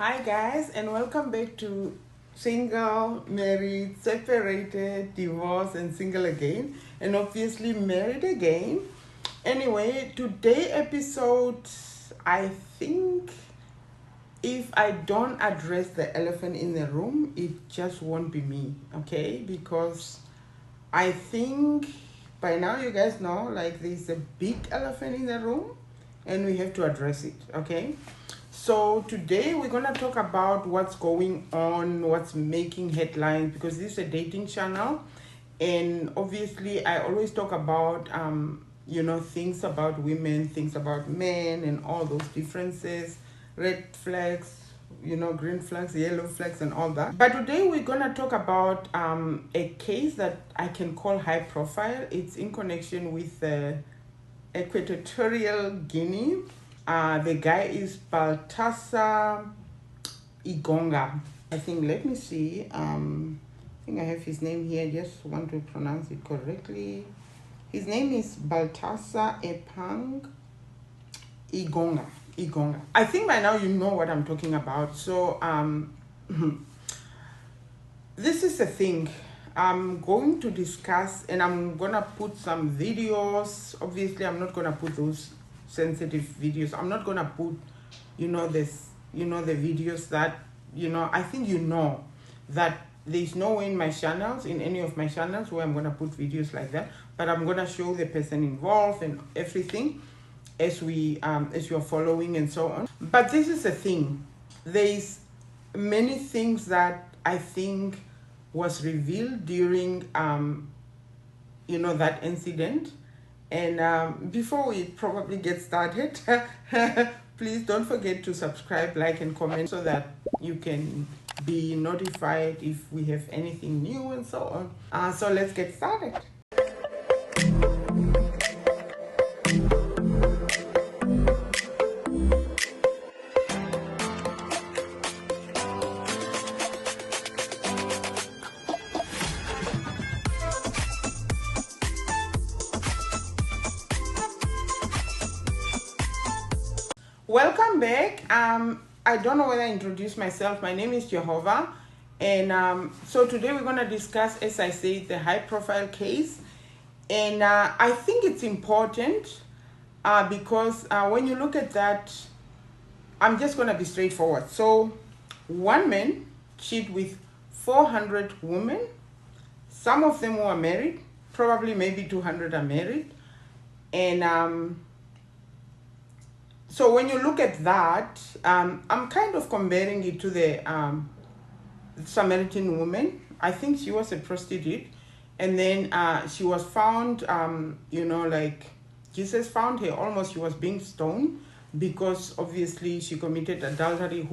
Hi guys, and welcome back to Single, Married, Separated, Divorced, and Single Again, and obviously Married Again. Anyway, today episode, I think if I don't address the elephant in the room, it just won't be me, okay? Because I think by now you guys know like there's a big elephant in the room and we have to address it, okay? So today we're gonna talk about what's going on, what's making headlines, because this is a dating channel, and obviously I always talk about things about women, things about men, and all those differences, red flags, green flags, yellow flags, and all that. But today we're gonna talk about a case that I can call high profile. It's in connection with Equatorial Guinea. The guy is Baltasar Igonga. I think, let me see. I think I have his name here. I just want to pronounce it correctly. His name is Baltasar Epang Igonga. I think by now you know what I'm talking about. So this is the thing. I'm going to discuss, and I'm gonna put some videos. Obviously, I'm not gonna put those sensitive videos. I'm not gonna put, the videos that, I think that there's no way in any of my channels where I'm gonna put videos like that. But I'm gonna show the person involved and everything as you're following and so on. But this is the thing. There's many things that I think was revealed during that incident. And before we probably get started, please don't forget to subscribe, like, and comment so that you can be notified if we have anything new and so on. So let's get started. Welcome back. I don't know whether I introduced myself. My name is Jehovah, and so today we're going to discuss, as I said, the high profile case. And I think it's important because when you look at that, I'm just going to be straightforward. So one man cheated with 400 women. Some of them were married, probably maybe 200 are married. And so when you look at that, I'm kind of comparing it to the Samaritan woman. I think she was a prostitute, and then she was found, like Jesus found her, almost she was being stoned because obviously she committed adultery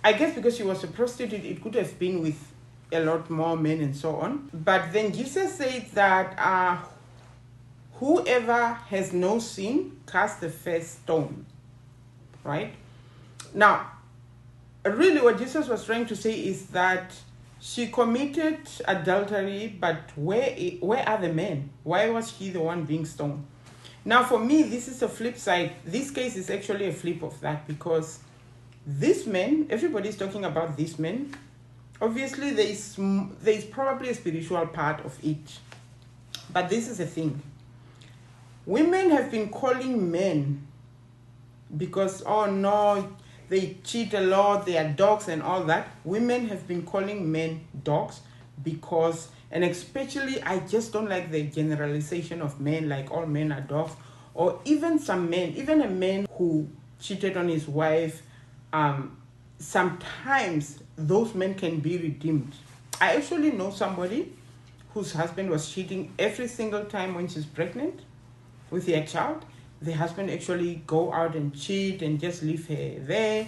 I guess because she was a prostitute, it could have been with a lot more men and so on. But then Jesus said that whoever has no sin, cast the first stone, right? Now, really what Jesus was trying to say is that she committed adultery, but where are the men? Why was he the one being stoned? Now, for me, this is a flip side. This case is actually a flip of that, because these men, everybody's talking about these men. Obviously, there is probably a spiritual part of it. But this is the thing. Women have been calling men because, oh no, they cheat a lot, they are dogs and all that. Women have been calling men dogs because, and especially, I just don't like the generalization of men, like all men are dogs. Or even some men, even a man who cheated on his wife, sometimes those men can be redeemed. I actually know somebody whose husband was cheating every single time when she's pregnant with their child. The husband actually go out and cheat and just leave her there.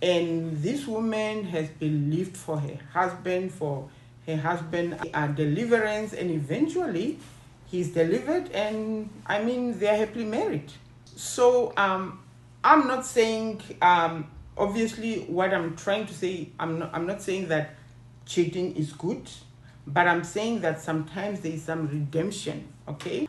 And this woman has believed for her husband deliverance, and eventually he's delivered, and I mean they're happily married. So I'm not saying obviously what I'm trying to say, I'm not saying that cheating is good, but I'm saying that sometimes there is some redemption, okay?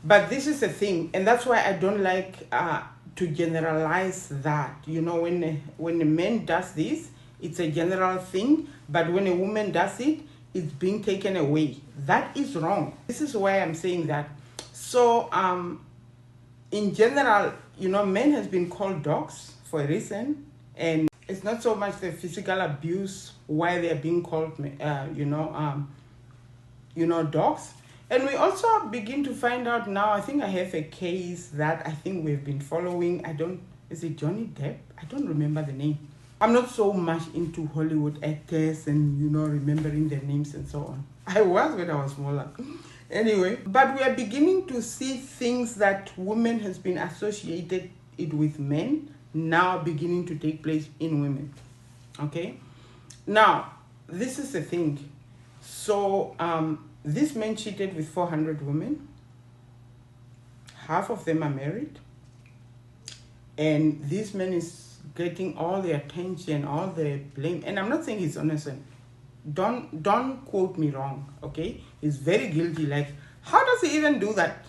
But this is the thing, and that's why I don't like to generalize that. You know, when a man does this, it's a general thing, but when a woman does it, it's being taken away. That is wrong. This is why I'm saying that. So, in general, you know, men has been called dogs for a reason, and it's not so much the physical abuse why they're being called, dogs. And we also begin to find out now, I think I have a case that I think we've been following. Is it Johnny Depp? I don't remember the name. I'm not so much into Hollywood actors and, you know, remembering their names and so on. I was when I was smaller. Anyway, but we are beginning to see things that women has been associated it with men now beginning to take place in women. Okay? Now, this is the thing. So, this man cheated with 400 women. Half of them are married. And this man is getting all the attention, all the blame. And I'm not saying he's innocent. Don't quote me wrong, okay? He's very guilty. Like, how does he even do that?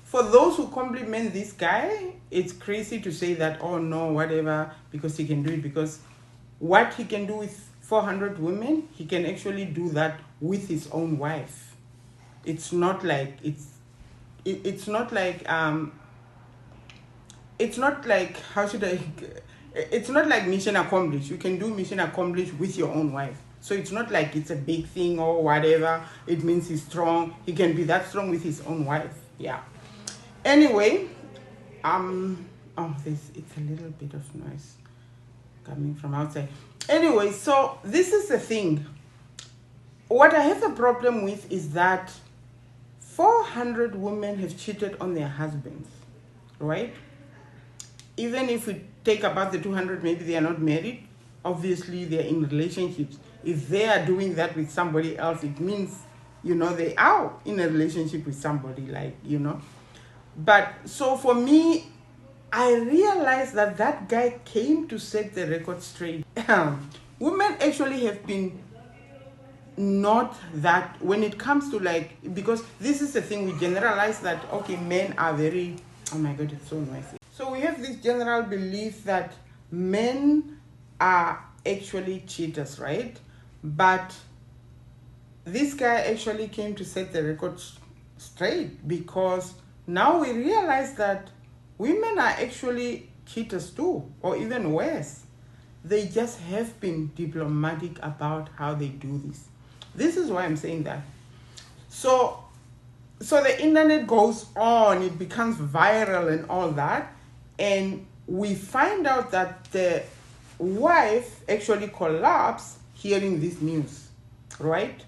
For those who compliment this guy, it's crazy to say that, oh no, whatever, because he can do it. Because what he can do with 400 women, he can actually do that with his own wife. It's not like it's not like how should I? It's not like mission accomplished. You can do mission accomplished with your own wife. So it's not like it's a big thing or whatever. It means he's strong. He can be that strong with his own wife. Yeah. Anyway, it's a little bit of noise coming from outside. Anyway, so this is the thing. What I have a problem with is that 400 women have cheated on their husbands, right? Even if we take about the 200, maybe they are not married. Obviously, they're in relationships. If they are doing that with somebody else, it means, you know, they are in a relationship with somebody, like, you know. But so for me, I realized that that guy came to set the record straight. Women actually have been not that, when it comes to like, because this is the thing, we generalize that, okay, men are very, oh my God, it's so noisy. So we have this general belief that men are actually cheaters, right? But this guy actually came to set the record straight, because now we realize that women are actually cheaters too, or even worse. They just have been diplomatic about how they do this. This is why I'm saying that. So the internet goes on, it becomes viral and all that, and we find out that the wife actually collapsed hearing this news, right?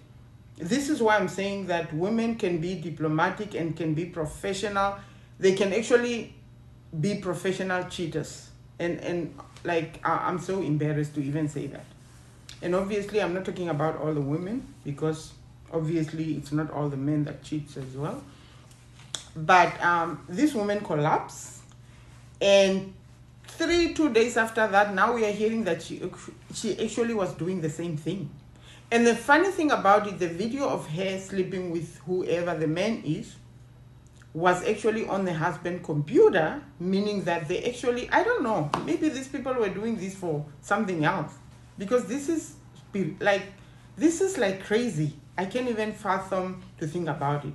This is why I'm saying that women can be diplomatic and can be professional. They can actually be professional cheaters. And like, I'm so embarrassed to even say that. And obviously, I'm not talking about all the women, because obviously it's not all the men that cheats as well. But this woman collapsed, and 2 days after that, now we are hearing that she actually was doing the same thing. And the funny thing about it, the video of her sleeping with whoever the man is was actually on the husband's computer, meaning that they actually, I don't know, maybe these people were doing this for something else. Because this is like crazy. I can't even fathom to think about it.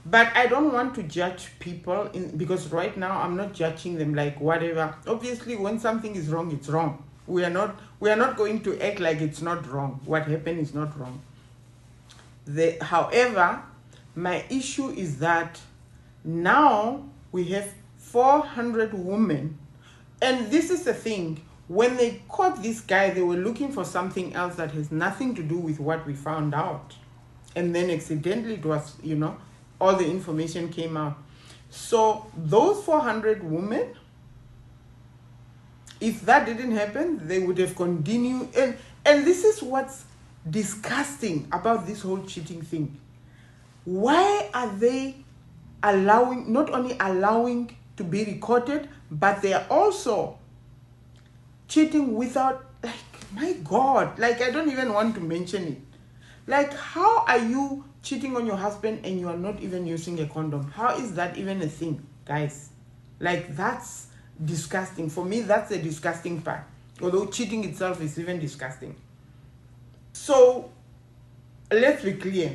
But I don't want to judge people because right now I'm not judging them like whatever. Obviously, when something is wrong, it's wrong. We are not going to act like it's not wrong. What happened is not wrong. However, my issue is that now we have 400 women, and this is the thing. When they caught this guy, they were looking for something else that has nothing to do with what we found out. And then accidentally it was, you know, all the information came out. So those 400 women, if that didn't happen, they would have continued. And this is what's disgusting about this whole cheating thing. Why are they not only allowing to be recorded, but they are also cheating without, like, my God, like, I don't even want to mention it. Like, how are you cheating on your husband and you are not even using a condom. How is that even a thing, guys? Like, that's disgusting. For me, that's a disgusting part. Although cheating itself is even disgusting. So, let's be clear.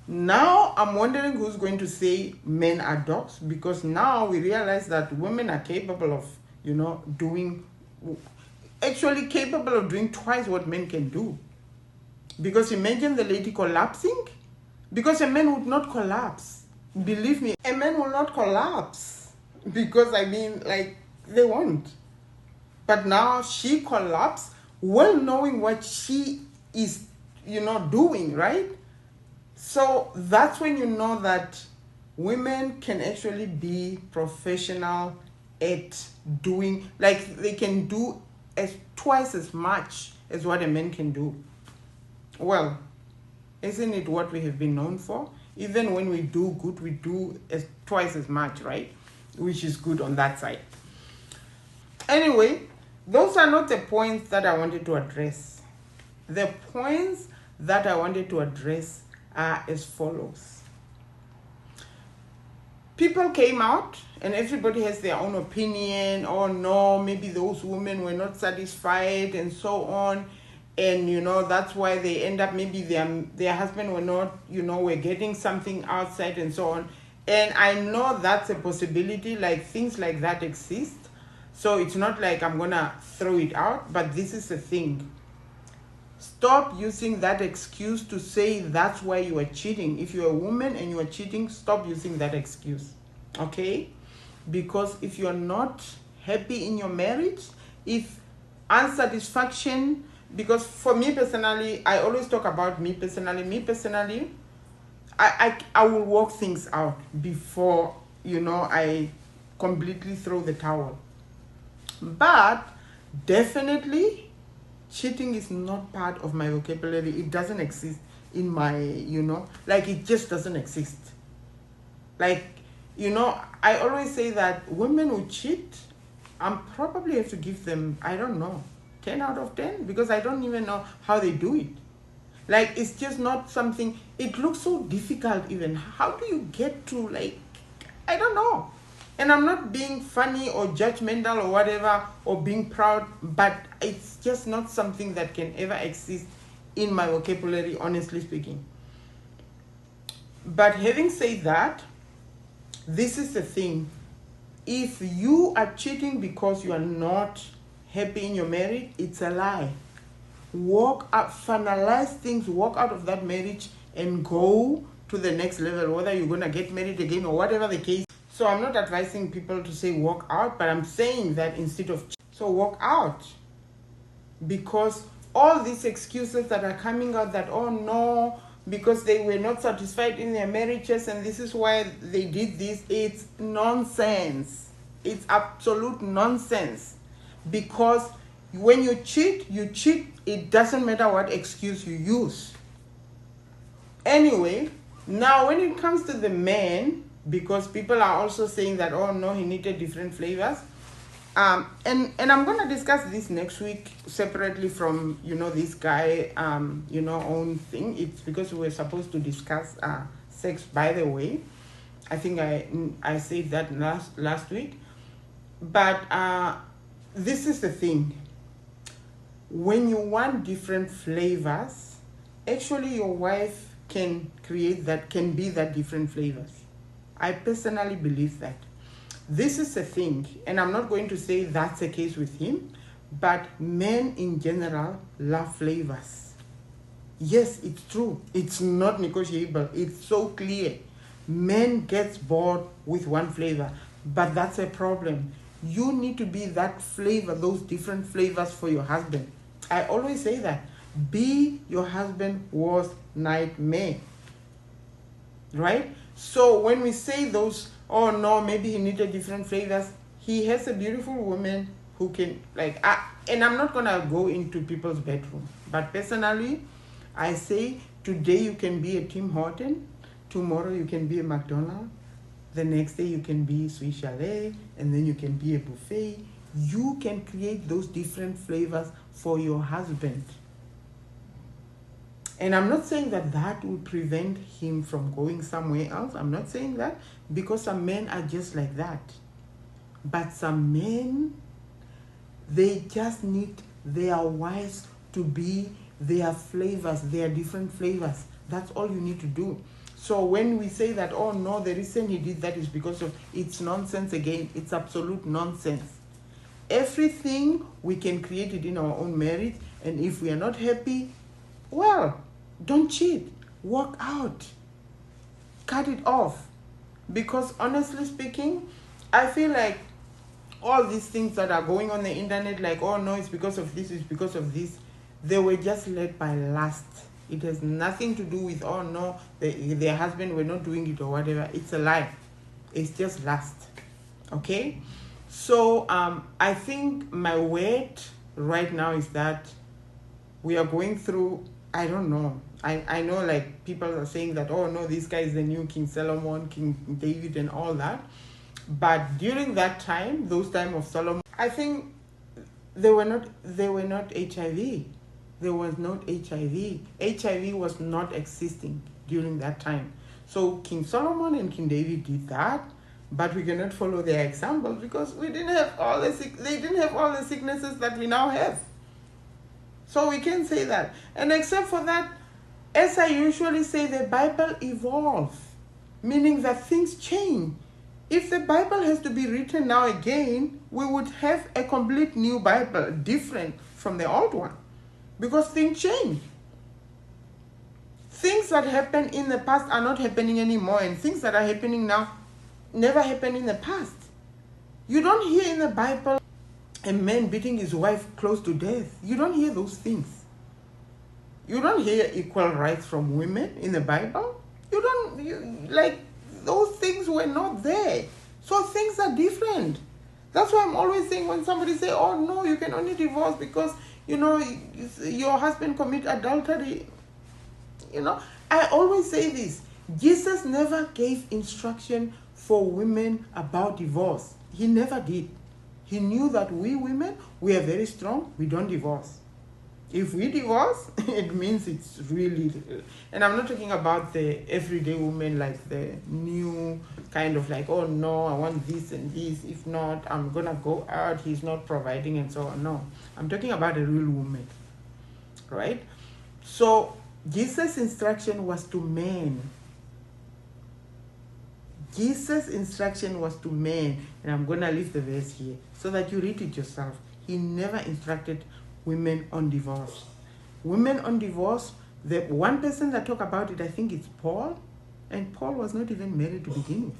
Now, I'm wondering who's going to say men are dogs, because now we realize that women are capable of, actually capable of doing twice what men can do. Because imagine the lady collapsing, because a man would not collapse. Believe me, a man will not collapse, because they won't. But now she collapsed, well knowing what she is, doing, right? So that's when you know that women can actually be professional at doing, they can do twice as much as what a man can do. Well, isn't it what we have been known for? Even when we do good, we do twice as much, right? Which is good on that side. Anyway, those are not the points that I wanted to address. The points that I wanted to address are as follows. People came out and everybody has their own opinion. Oh no, maybe those women were not satisfied and so on. And that's why they end up, maybe their husband were not, were getting something outside and so on. And I know that's a possibility, like things like that exist. So it's not like I'm gonna throw it out, but this is the thing. Stop using that excuse to say that's why you are cheating. If you're a woman and you are cheating, stop using that excuse, okay? Because if you're not happy in your marriage, if unsatisfaction, because for me personally, I always talk about me personally, I will work things out before, I completely throw the towel. But definitely, cheating is not part of my vocabulary. It doesn't exist in my, it just doesn't exist. I always say that women who cheat, I'm probably have to give them, I don't know, 10 out of 10, because I don't even know how they do it. It's just not something, it looks so difficult even. How do you get to, I don't know. And I'm not being funny or judgmental or whatever, or being proud, but it's just not something that can ever exist in my vocabulary, honestly speaking. But having said that, this is the thing. If you are cheating because you are not happy in your marriage, it's a lie. Walk up, finalize things, walk out of that marriage and go to the next level, whether you're going to get married again or whatever the case. So I'm not advising people to say walk out, but I'm saying that instead of so walk out. Because all these excuses that are coming out that, oh no, because they were not satisfied in their marriages and this is why they did this, it's nonsense. It's absolute nonsense. Because when you cheat, it doesn't matter what excuse you use. Anyway, now when it comes to the man, because people are also saying that, oh no, he needed different flavors. And I'm going to discuss this next week separately from, this guy, own thing. It's because we were supposed to discuss sex, by the way. I think I said that last week. But this is the thing. When you want different flavors, actually your wife can be that different flavors. I personally believe that. This is the thing, and I'm not going to say that's the case with him, but men in general love flavors. Yes, it's true. It's not negotiable. It's so clear. Men get bored with one flavor, but that's a problem. You need to be that flavor, those different flavors for your husband. I always say that. Be your husband's worst nightmare. Right? So when we say those, oh no, maybe he needed different flavors, he has a beautiful woman who can, and I'm not going to go into people's bedroom. But personally, I say today you can be a Tim Horton, tomorrow you can be a McDonald's, the next day you can be Sweet Chalet, and then you can be a buffet. You can create those different flavors for your husband. And I'm not saying that that will prevent him from going somewhere else. I'm not saying that, because some men are just like that. But some men, they just need their wives to be their flavors, their different flavors. That's all you need to do. So when we say that, oh no, the reason he did that is because of, it's nonsense again. It's absolute nonsense. Everything we can create it in our own marriage, and if we are not happy, well, don't cheat. Walk out. Cut it off. Because honestly speaking, I feel like all these things that are going on the internet, like, oh no, it's because of this, it's because of this, they were just led by lust. It has nothing to do with, oh no, their husband were not doing it or whatever. It's a lie. It's just lust. Okay? So I think my word right now is that we are going through, I don't know. I know, like, people are saying that, oh no, this guy is the new King Solomon, King David and all that. But during that time, those time of Solomon, I think they were not HIV. There was not HIV. HIV was not existing during that time. So King Solomon and King David did that, but we cannot follow their examples because they didn't have all the sicknesses that we now have. So we can say that. And except for that, as I usually say, the Bible evolves, meaning that things change. If the Bible has to be written now again, we would have a complete new Bible, different from the old one, because things change. Things that happened in the past are not happening anymore, and things that are happening now never happened in the past. You don't hear in the Bible a man beating his wife close to death. You don't hear those things. You don't hear equal rights from women in the Bible. Those things were not there. So things are different. That's why I'm always saying, when somebody say, oh no, you can only divorce because, your husband commit adultery. I always say this. Jesus never gave instruction for women about divorce. He never did. He knew that we women, we are very strong. We don't divorce. If we divorce, it means it's really, and I'm not talking about the everyday woman, like the new kind of like, oh no, I want this and this. If not, I'm going to go out. He's not providing and so on. No, I'm talking about a real woman, right? So Jesus' instruction was to men. Jesus' instruction was to men. And I'm going to leave the verse here so that you read it yourself. He never instructed women on divorce. Women on divorce, the one person that talk about it, I think it's Paul, and Paul was not even married to begin with.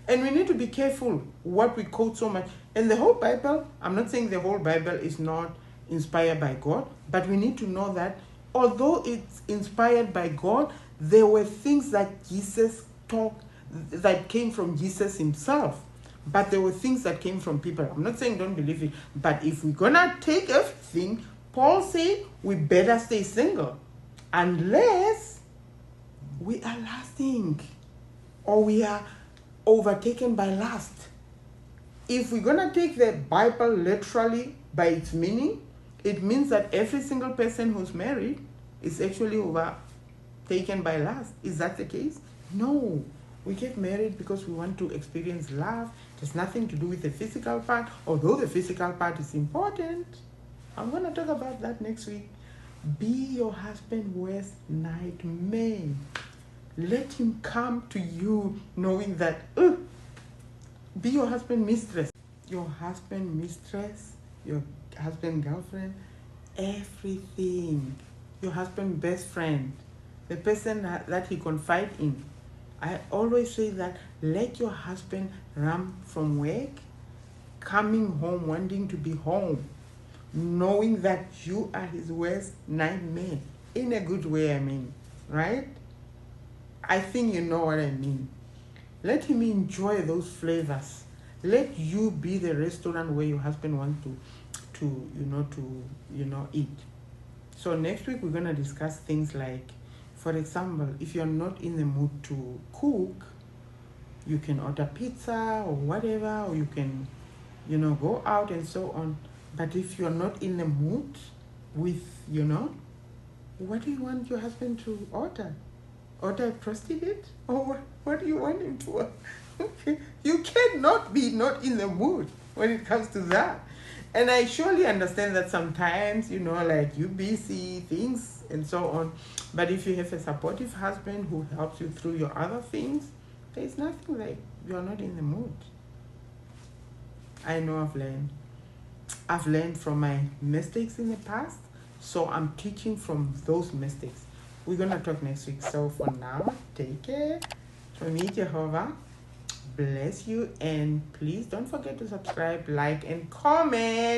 And we need to be careful what we quote so much. And the whole Bible, I'm not saying the whole Bible is not inspired by God, but we need to know that although it's inspired by God, there were things that Jesus taught that came from Jesus himself. But there were things that came from people. I'm not saying don't believe it. But if we're going to take everything, Paul said we better stay single. Unless we are lusting or we are overtaken by lust. If we're going to take the Bible literally by its meaning, it means that every single person who's married is actually overtaken by lust. Is that the case? No. We get married because we want to experience love. It has nothing to do with the physical part, although the physical part is important. I'm going to talk about that next week. Be your husband's worst nightmare. Let him come to you knowing that, be your husband mistress. Your husband mistress, your husband girlfriend, everything. Your husband best friend, the person that he confide in. I always say that let your husband run from work, coming home, wanting to be home, knowing that you are his worst nightmare. In a good way, I mean, right? I think you know what I mean. Let him enjoy those flavors. Let you be the restaurant where your husband wants to eat. So next week we're going to discuss things like, for example, if you're not in the mood to cook, you can order pizza or whatever, or you can, go out and so on. But if you're not in the mood with, what do you want your husband to order? Order a prostitute? Or what do you want him to order? Okay. You cannot be not in the mood when it comes to that. And I surely understand that sometimes, like you busy, things and so on. But if you have a supportive husband who helps you through your other things, there's nothing like you're not in the mood. I know I've learned from my mistakes in the past, so I'm teaching from those mistakes. We're gonna talk next week. So for now, take care. For me, Jehovah bless you, and please don't forget to subscribe, like, and comment.